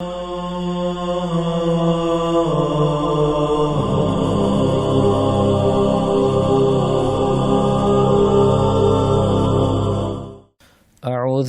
اعوذ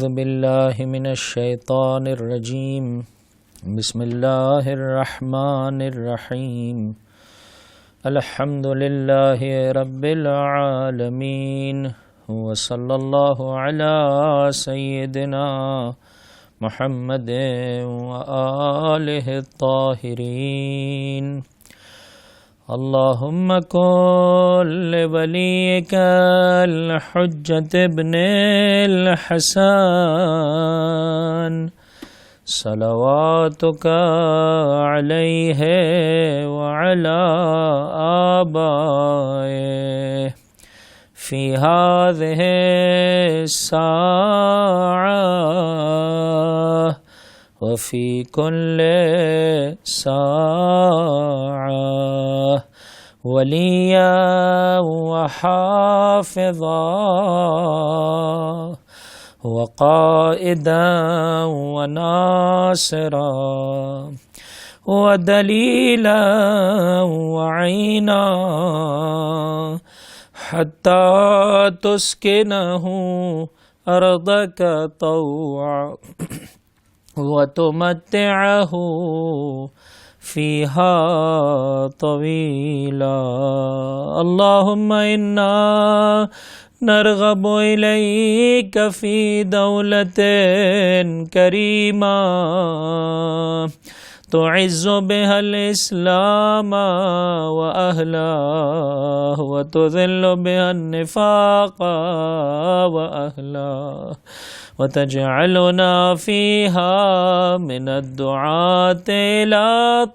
باللہ من الشیطان الرجیم بسم اللہ الرحمن الرحیم الحمد للہ رب العالمین وصلی اللہ علی سیدنا محمد وآلہ الطاہرین اللہم کن لولیک الحجۃ ابن الحسن صلواتک علیہ وعلی آبائہ فی ہذہ الساعہ وفی کل ساعہ ولیا وحافظا وقائدا وناصرا ودلیلا وعینا حتی تسکنہ ارضک طوعا وتمتعه فيها طويلا اللهم إنا نرغب إليك في دولة كريمة تعز بها الإسلام وأهله وتذل بها النفاق وأهله وتجعلنا فيها من الدعاة إلى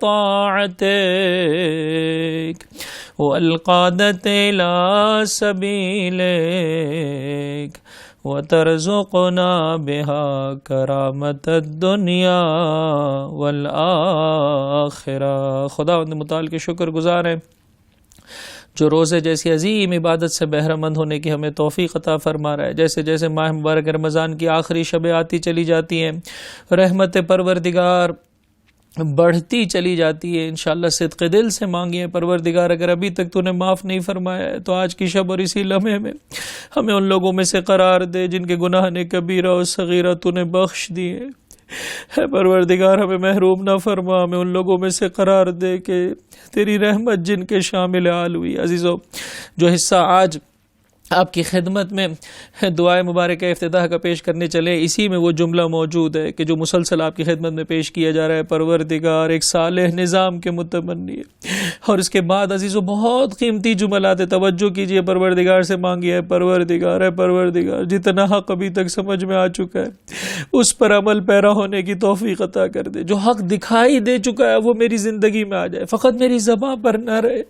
طاعتك والقادة إلى سبيلك وترزقنا بها کرامت الدنیا والآخرہ۔ خداوند متعال کے شکر گزار ہیں جو روزے جیسی عظیم عبادت سے بہرہ مند ہونے کی ہمیں توفیق عطا فرما رہا ہے۔ جیسے جیسے ماہ مبارک رمضان کی آخری شبیں آتی چلی جاتی ہیں، رحمت پروردگار بڑھتی چلی جاتی ہے۔ انشاءاللہ صدق دل سے مانگیے پروردگار اگر ابھی تک تو نے معاف نہیں فرمایا ہے تو آج کی شب اور اسی لمحے میں ہمیں ان لوگوں میں سے قرار دے جن کے گناہ نے کبیرہ اور صغیرہ تو نے بخش دیے۔ اے پروردگار ہمیں محروم نہ فرما، ہمیں ان لوگوں میں سے قرار دے کہ تیری رحمت جن کے شامل حال ہوئی۔ عزیزو، جو حصہ آج آپ کی خدمت میں دعائے مبارک افتتاح کا پیش کرنے چلے، اسی میں وہ جملہ موجود ہے کہ جو مسلسل آپ کی خدمت میں پیش کیا جا رہا ہے، پروردگار ایک صالح نظام کے متمنی ہے۔ اور اس کے بعد عزیزو بہت قیمتی جملات ہے، توجہ کیجئے، پروردگار سے مانگیے، پروردگار ہے پروردگار جتنا حق ابھی تک سمجھ میں آ چکا ہے اس پر عمل پیرا ہونے کی توفیق عطا کر دے۔ جو حق دکھائی دے چکا ہے وہ میری زندگی میں آ جائے، فقط میری زبان پر نہ رہے۔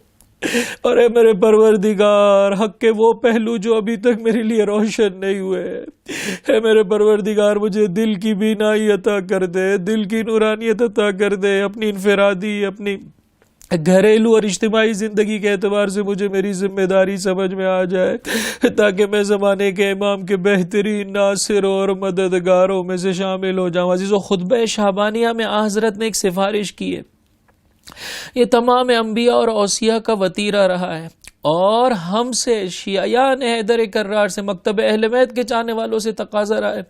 اور اے میرے پروردگار، حق کے وہ پہلو جو ابھی تک میرے لیے روشن نہیں ہوئے، اے میرے پروردگار مجھے دل کی بینائی عطا کر دے، دل کی نورانیت عطا کر دے، اپنی انفرادی، اپنی گھریلو اور اجتماعی زندگی کے اعتبار سے مجھے میری ذمہ داری سمجھ میں آ جائے تاکہ میں زمانے کے امام کے بہترین ناصروں اور مددگاروں میں سے شامل ہو جاؤں۔ عزیزو، خطبہ شعبانیہ میں حضرت نے ایک سفارش کی ہے، یہ تمام انبیاء اور اوصیاء کا وتیرہ رہا ہے، اور ہم سے شیعیان حیدر کرار سے، مکتب اہل بیت کے چاہنے والوں سے تقاضا رہا ہے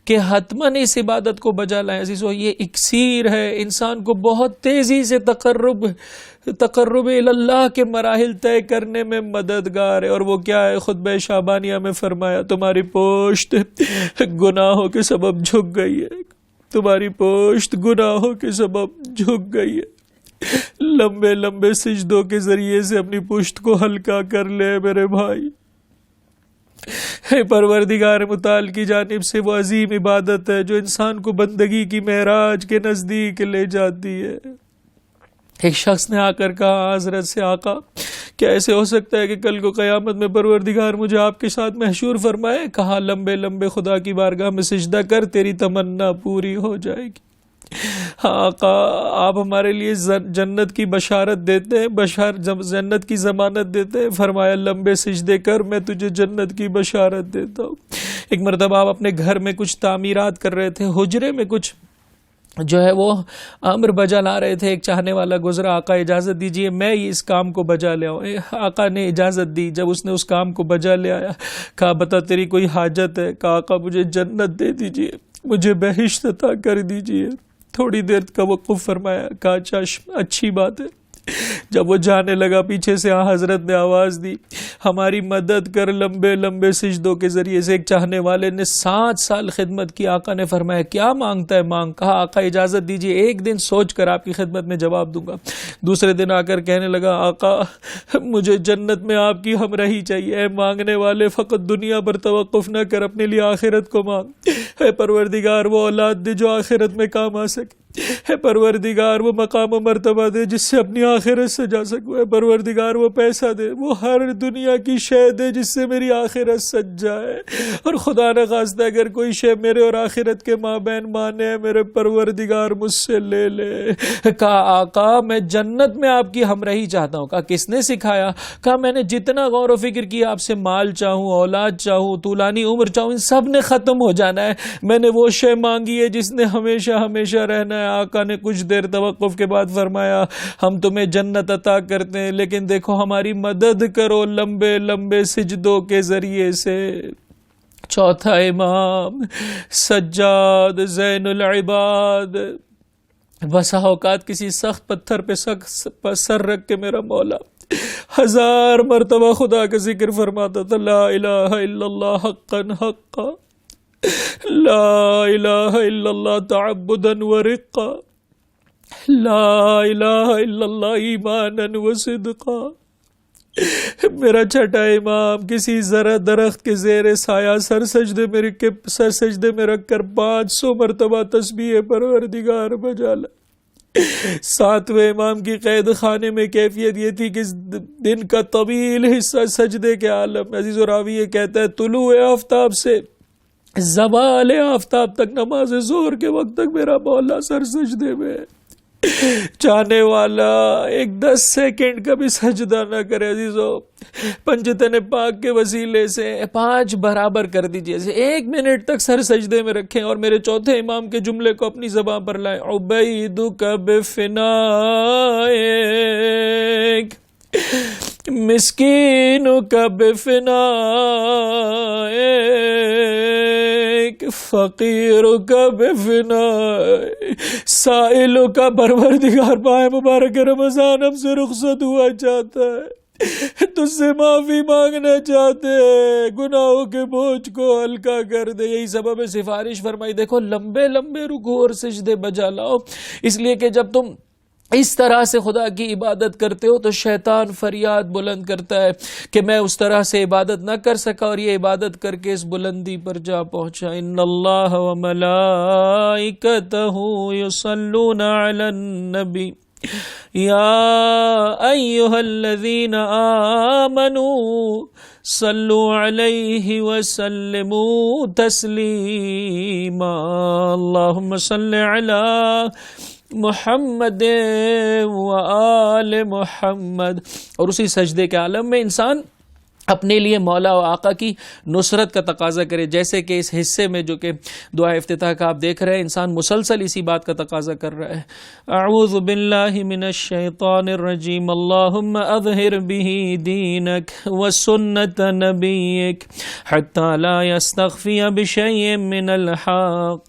کہ حتماً اس عبادت کو بجا لائیں۔ عزیزو، یہ اکسیر ہے، انسان کو بہت تیزی سے تقرب اللہ کے مراحل طے کرنے میں مددگار ہے۔ اور وہ کیا ہے؟ خطبہ شعبانیہ میں فرمایا تمہاری پوشت گناہوں کے سبب جھک گئی ہے، تمہاری پوشت گناہوں کے سبب جھک گئی ہے، لمبے لمبے سجدوں کے ذریعے سے اپنی پشت کو ہلکا کر لے میرے بھائی۔ پروردگار متعال کی جانب سے وہ عظیم عبادت ہے جو انسان کو بندگی کی معراج کے نزدیک لے جاتی ہے۔ ایک شخص نے آ کر کہا حضرت سے، آقا کیا ایسے ہو سکتا ہے کہ کل کو قیامت میں پروردگار مجھے آپ کے ساتھ محشور فرمائے؟ کہا لمبے لمبے خدا کی بارگاہ میں سجدہ کر، تیری تمنا پوری ہو جائے گی۔ آقا آپ ہمارے لیے جنت کی بشارت دیتے ہیں، جنت کی ضمانت دیتے ہیں، فرمایا لمبے سجدے کر، میں تجھے جنت کی بشارت دیتا ہوں۔ ایک مرتبہ آپ اپنے گھر میں کچھ تعمیرات کر رہے تھے، حجرے میں کچھ جو ہے وہ امر بجا لا رہے تھے. ایک چاہنے والا گزرا, آقا اجازت دیجئے میں اس کام کو بجا لے آؤں. آقا نے اجازت دی. جب اس نے اس کام کو بجا لے آیا, کہا بتا تیری کوئی حاجت ہے؟ کہا آقا مجھے جنت دے دیجئے, مجھے بہشت عطا کر دیجئے. تھوڑی دیر توقف فرمایا, کہا اچھا اچھی بات ہے. جب وہ جانے لگا پیچھے سے حضرت نے آواز دی, ہماری مدد کر لمبے لمبے سجدوں کے ذریعے سے. ایک چاہنے والے نے 7 سال خدمت کی. آقا نے فرمایا کیا مانگتا ہے مانگ. کہا آقا اجازت دیجئے ایک دن سوچ کر آپ کی خدمت میں جواب دوں گا. دوسرے دن آ کر کہنے لگا آقا مجھے جنت میں آپ کی ہمراہی چاہیے. اے مانگنے والے فقط دنیا پر توقف نہ کر, اپنے لیے آخرت کو مانگ. اے پروردگار وہ اولاد دے جو آخرت میں کام آ سکے. اے پروردگار وہ مقام و مرتبہ دے جس سے اپنی آخرت سجا سکوں. اے پروردگار وہ پیسہ دے, وہ ہر دنیا کی شے دے جس سے میری آخرت سج جائے. اور خدا نہ خواستہ اگر کوئی شے میرے اور آخرت کے مابین مانے, میرے پروردگار مجھ سے لے لے. کہا آقا میں جنت میں آپ کی ہمراہی چاہتا ہوں. کہا کس نے سکھایا؟ کہا میں نے جتنا غور و فکر کیا, آپ سے مال چاہوں, اولاد چاہوں, طولانی عمر چاہوں, ان سب نے ختم ہو جانا ہے. میں نے وہ شے مانگی ہے جس نے ہمیشہ ہمیشہ رہنا ہے. آقا نے کچھ دیر توقف کے بعد فرمایا ہم تمہیں جنت عطا کرتے ہیں, لیکن دیکھو ہماری مدد کرو لمبے لمبے سجدوں کے ذریعے سے. چوتھا امام سجاد زین العباد. بسا اوقات کسی سخت پتھر پہ سر رکھ کے میرا مولا 1000 مرتبہ خدا کا ذکر فرماتا تھا. لا الہ الا اللہ حقا حقا, لا الہ الا اللہ تعبدا ورقا, لا الہ الا اللہ ایمانا وصدقا. میرا چھٹا امام کسی ذرا درخت کے زیر سایہ سر سجدے میں رکھ کر 500 مرتبہ تسبیح پروردگار بجا لا. 7ویں امام کی قید خانے میں کیفیت یہ تھی کہ دن کا طویل حصہ سجدے کے عالم. عزیز و راوی یہ کہتا ہے طلوع آفتاب سے زوال آفتاب تک, نماز ظہر کے وقت تک میرا مولا سر سجدے میں. چاہنے والا ایک 10 سیکنڈ کا بھی سجدہ نہ کرے. عزیزو پنجتن پاک کے وسیلے سے 5 برابر کر دیجئے, 1 منٹ تک سر سجدے میں رکھیں. اور میرے چوتھے امام کے جملے کو اپنی زبان پر لائیں. عبیدک بفنائک مسکینک بفنائک فقیرک بفنائک سائلک. پروردگار ماہ مبارک رمضان ہم سے رخصت ہوا چاہتا ہے, تجھ سے معافی مانگنا چاہتے ہیں, گناہوں کے بوجھ کو ہلکا کر دے. یہی سبب ہے سفارش فرمائی دیکھو لمبے لمبے رکوع اور سجدے بجا لاؤ, اس لیے کہ جب تم اس طرح سے خدا کی عبادت کرتے ہو تو شیطان فریاد بلند کرتا ہے کہ میں اس طرح سے عبادت نہ کر سکا, اور یہ عبادت کر کے اس بلندی پر جا پہنچا. ان اللہ و ملائکتہ یصلون علی النبی یا ایھا الذین آمنوا صلوا علیہ وسلموا تسلیما. اللہم صل علی محمد و آل محمد. اور اسی سجدے کے عالم میں انسان اپنے لیے مولا و آقا کی نصرت کا تقاضا کرے, جیسے کہ اس حصے میں جو کہ دعا افتتاح کا آپ دیکھ رہے ہیں انسان مسلسل اسی بات کا تقاضا کر رہا ہے. اعوذ باللہ من الشیطان الرجیم. اللہم اظہر به دینک و سنت نبیک حتی لا یستخفی بشیء من الحق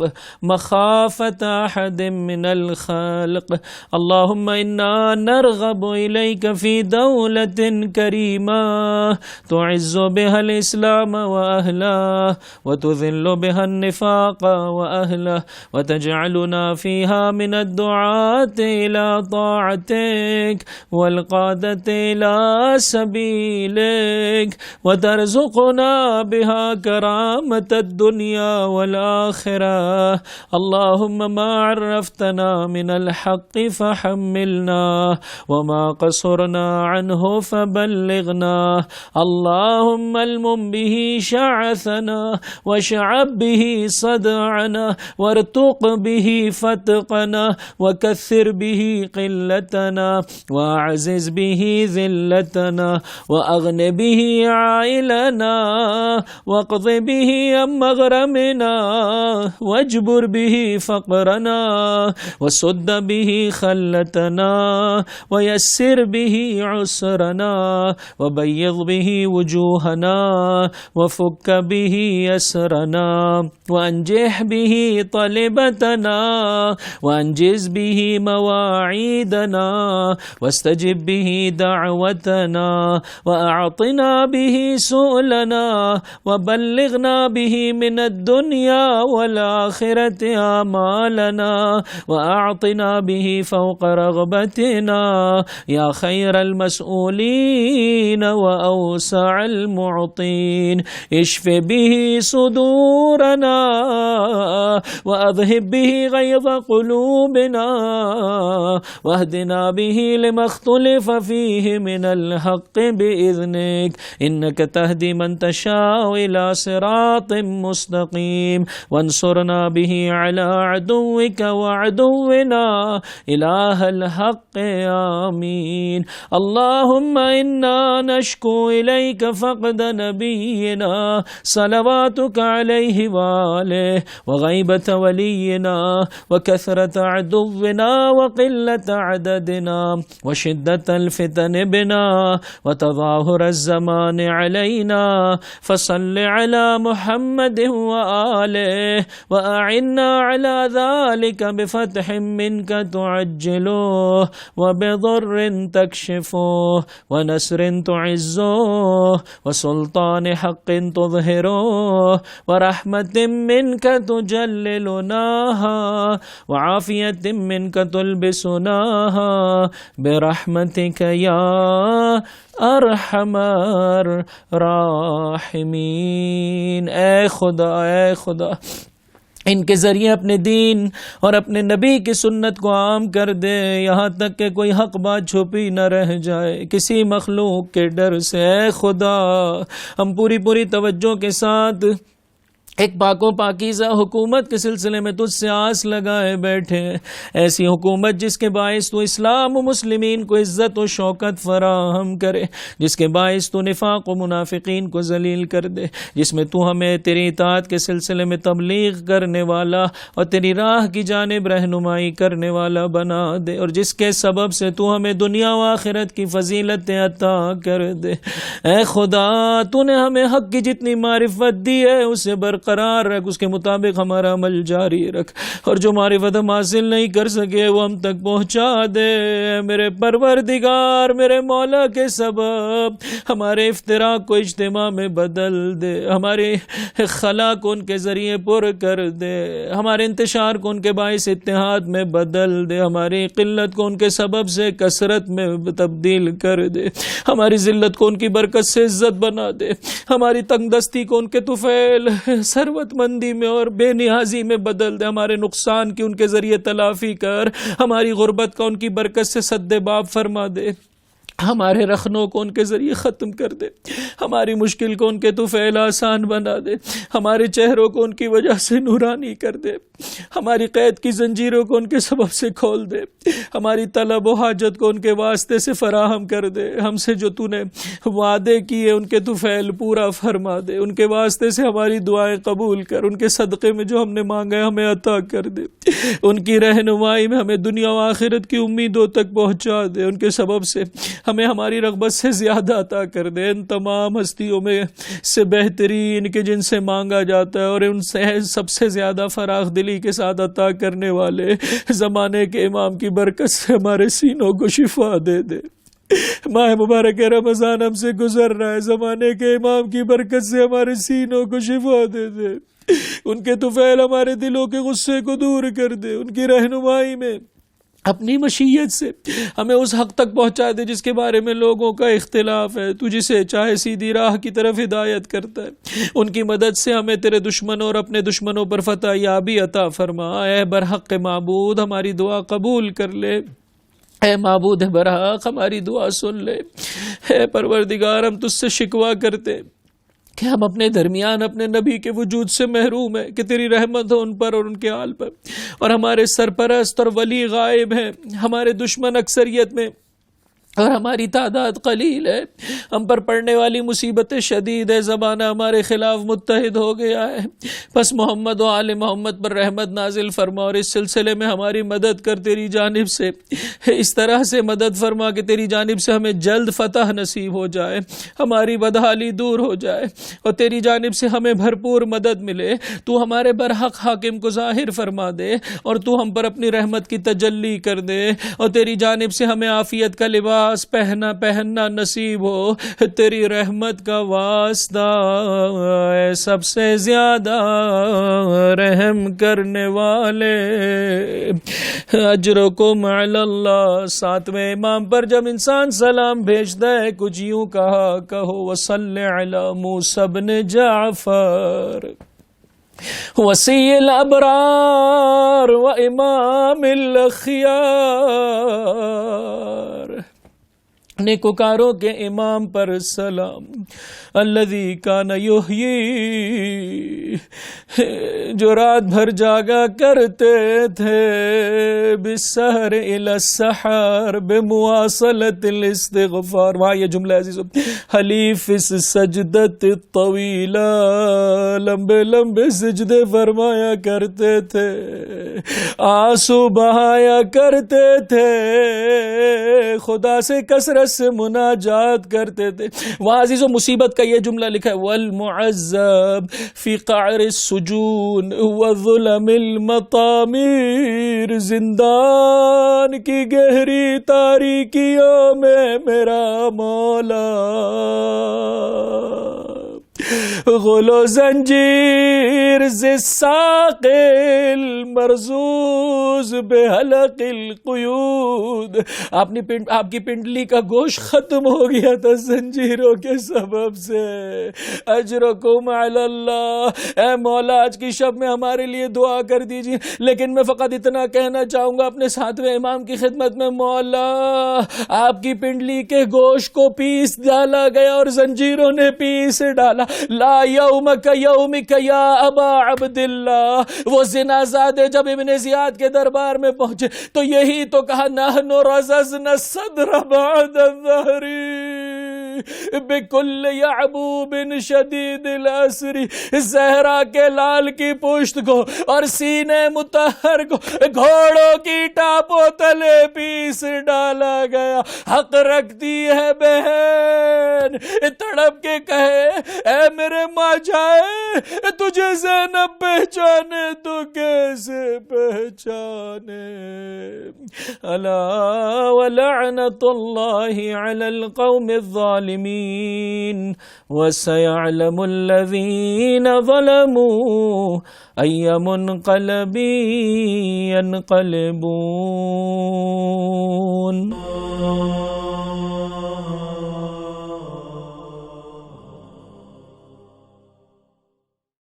مخافت احد من الخلق. اللہم انا نرغب الیک فی دولت کریمہ تعز بها الإسلام وأهله وتذل بها النفاق وأهله وتجعلنا فيها من الدعاة إلى طاعتك والقادة إلى سبيلك وترزقنا بها كرامة الدنيا والآخرة. اللهم ما عرفتنا من الحق فحملنا وما قصرنا عنه فبلغنا. اللهم المم به شعثنا وشعب به صدعنا وارتق به فتقنا وكثر به قلتنا وأعزز به ذلتنا وأغن به عائلنا واقض به عن مغرمنا واجبر به فقرنا وسد به خلتنا ويسر به عسرنا وبيض به وجوهنا وفك به يسرنا وأنجح به طلبتنا وأنجز به مواعيدنا واستجب به دعوتنا وأعطنا به سؤلنا وبلغنا به من الدنيا والآخرة آمالنا وأعطنا به فوق رغبتنا يا خير المسؤولين وأوسع المعطين اشف به صدورنا وأذهب به غيظ قلوبنا واهدنا به لما اختلف فيه من الحق بإذنك إنك تهدي من تشاء إلى صراط مستقيم وانصرنا به على عدوك وعدونا إله الحق آمين اللهم إنا نشكو إليك فقد نبينا صلواتك عليه وآله وغيبة ولينا وكثرة عدونا وقلة عددنا وشدة الفتن بنا وتظاهر الزمان علينا فصل على محمد وآله وأعنا على ذلك بفتح منك تعجله وبضر تكشفه ونصر تعزه وسلطان حق تظهره ورحمة منك تجللناها وعافية منك تلبسناها برحمتك يا ارحم الراحمین۔ اے خدا ان کے ذریعے اپنے دین اور اپنے نبی کی سنت کو عام کر دے، یہاں تک کہ کوئی حق بات چھپی نہ رہ جائے کسی مخلوق کے ڈر سے۔ اے خدا ہم پوری توجہ کے ساتھ ایک پاک و پاکیزہ حکومت کے سلسلے میں تجھ سے آس لگائے بیٹھے، ایسی حکومت جس کے باعث تو اسلام و مسلمین کو عزت و شوکت فراہم کرے، جس کے باعث تو نفاق و منافقین کو ذلیل کر دے، جس میں تو ہمیں تیری اطاعت کے سلسلے میں تبلیغ کرنے والا اور تیری راہ کی جانب رہنمائی کرنے والا بنا دے، اور جس کے سبب سے تو ہمیں دنیا و آخرت کی فضیلت عطا کر دے۔ اے خدا تو نے ہمیں حق کی جتنی معرفت دی ہے اسے برقرار رکھ، اس کے مطابق ہمارا عمل جاری رکھ، اور جو معرفت ہم حاصل نہیں کر سکے وہ ہم تک پہنچا دے۔ میرے پروردگار، میرے مولا کے سبب ہمارے افتراق کو اجتماع میں بدل دے، ہمارے خلا کو ان کے ذریعے پر کر دے، ہمارے انتشار کو ان کے باعث اتحاد میں بدل دے، ہماری قلت کو ان کے سبب سے کثرت میں تبدیل کر دے، ہماری ذلت کو ان کی برکت سے عزت بنا دے، ہماری تنگ دستی کو ان کے طفیل ثروت مندی میں اور بے نیازی میں بدل دے، ہمارے نقصان کی ان کے ذریعے تلافی کر، ہماری غربت کا ان کی برکت سے سد باب فرما دے، ہمارے رخنوں کو ان کے ذریعے ختم کر دے، ہماری مشکل کو ان کے طفیل آسان بنا دے، ہمارے چہروں کو ان کی وجہ سے نورانی کر دے، ہماری قید کی زنجیروں کو ان کے سبب سے کھول دے، ہماری طلب و حاجت کو ان کے واسطے سے فراہم کر دے، ہم سے جو تو نے وعدے کیے ان کے طفیل پورا فرما دے، ان کے واسطے سے ہماری دعائیں قبول کر، ان کے صدقے میں جو ہم نے مانگا ہے ہمیں عطا کر دے، ان کی رہنمائی میں ہمیں دنیا و آخرت کی امیدوں تک پہنچا دے، ان کے سبب سے ہمیں ہماری رغبت سے زیادہ عطا کر دے، ان تمام ہستیوں میں سے بہترین کے جن سے مانگا جاتا ہے اور ان سے سب سے زیادہ فراخ دلی کے ساتھ عطا کرنے والے زمانے کے امام کی برکت سے ہمارے سینوں کو شفا دے دے۔ ماہ مبارک رمضان ہم سے گزر رہا ہے، زمانے کے امام کی برکت سے ہمارے سینوں کو شفا دے دے، ان کے طفیل ہمارے دلوں کے غصے کو دور کر دے، ان کی رہنمائی میں اپنی مشیت سے ہمیں اس حق تک پہنچا دے جس کے بارے میں لوگوں کا اختلاف ہے، تو جسے چاہے سیدھی راہ کی طرف ہدایت کرتا ہے، ان کی مدد سے ہمیں تیرے دشمنوں اور اپنے دشمنوں پر فتح یابی عطا فرما۔ اے برحق معبود ہماری دعا قبول کر لے، اے معبود برحق ہماری دعا سن لے. اے پروردگار ہم تجھ سے شکوہ کرتے کہ ہم اپنے درمیان اپنے نبی کے وجود سے محروم ہیں، کہ تیری رحمت ہو ان پر اور ان کے آل پر، اور ہمارے سرپرست اور ولی غائب ہیں، ہمارے دشمن اکثریت میں اور ہماری تعداد قلیل ہے، ہم پر پڑنے والی مصیبتیں شدید ہے، زمانہ ہمارے خلاف متحد ہو گیا ہے. بس محمد و آل محمد پر رحمت نازل فرما اور اس سلسلے میں ہماری مدد کر تیری جانب سے، اس طرح سے مدد فرما کہ تیری جانب سے ہمیں جلد فتح نصیب ہو جائے، ہماری بدحالی دور ہو جائے اور تیری جانب سے ہمیں بھرپور مدد ملے. تو ہمارے برحق حاکم کو ظاہر فرما دے اور تو ہم پر اپنی رحمت کی تجلی کر دے اور تیری جانب سے ہمیں عافیت کا لباس پہننا نصیب ہو. تیری رحمت کا واسطہ اے سب سے زیادہ رحم کرنے والے. اجرکم علی اللہ. 7ویں امام پر جب انسان سلام بھیجتا ہے کچھ یوں کہو وصلی علی موسی بن جعفر وصی الابرار و امام الاخیار. نیکوکاروں کے امام پر سلام. الذی کان یحیی، جو رات بھر جاگا کرتے تھے، بالسحر الی السحر، بمواصلۃ الاستغفار. وہاں یہ جملہ عزیزو، حلیف اس سجدت الطویلہ، لمبے لمبے سجدے فرمایا کرتے تھے، آنسو بہایا کرتے تھے، خدا سے کثرت سے مناجات کرتے تھے. وہاں عزیزو مصیبت کا یہ جملہ لکھا ہے، والمعذب فی قعر السجون وظلم المطامیر. زندان کی گہری تاریکیوں میں میرا مولا غل و زنجیر زساق المرزوز بحلق القیود. آپ کی پنڈلی کا گوشت ختم ہو گیا تھا زنجیروں کے سبب سے. اجرکم علی اللہ. اے مولا آج کی شب میں ہمارے لیے دعا کر دیجیے. لیکن میں فقط اتنا کہنا چاہوں گا اپنے 7ویں امام کی خدمت میں، مولا آپ کی پنڈلی کے گوشت کو پیس ڈالا گیا اور زنجیروں نے پیس ڈالا. لا یومک یومک یا ابا عبداللہ. وہ زنا زادے جب ابن زیاد کے دربار میں پہنچے تو یہی تو کہا، نحن رززنا الصدر بعد الظہر بکل یعبوب شدید الاسر. زہرا کے لال کی پشت کو اور سینے مطہر کو گھوڑوں کی ٹاپوں تلے پیس ڈالا گیا. حق رکھتی ہے بہن، تڑپ کے کہے، اے میرے ماں جائے، تجھے زینب پہچانے تو کیسے پہچانے. الا ولعنت اللہ علی القوم الظالمین وسیعلم الذین ظلموا ای منقلب ینقلبون.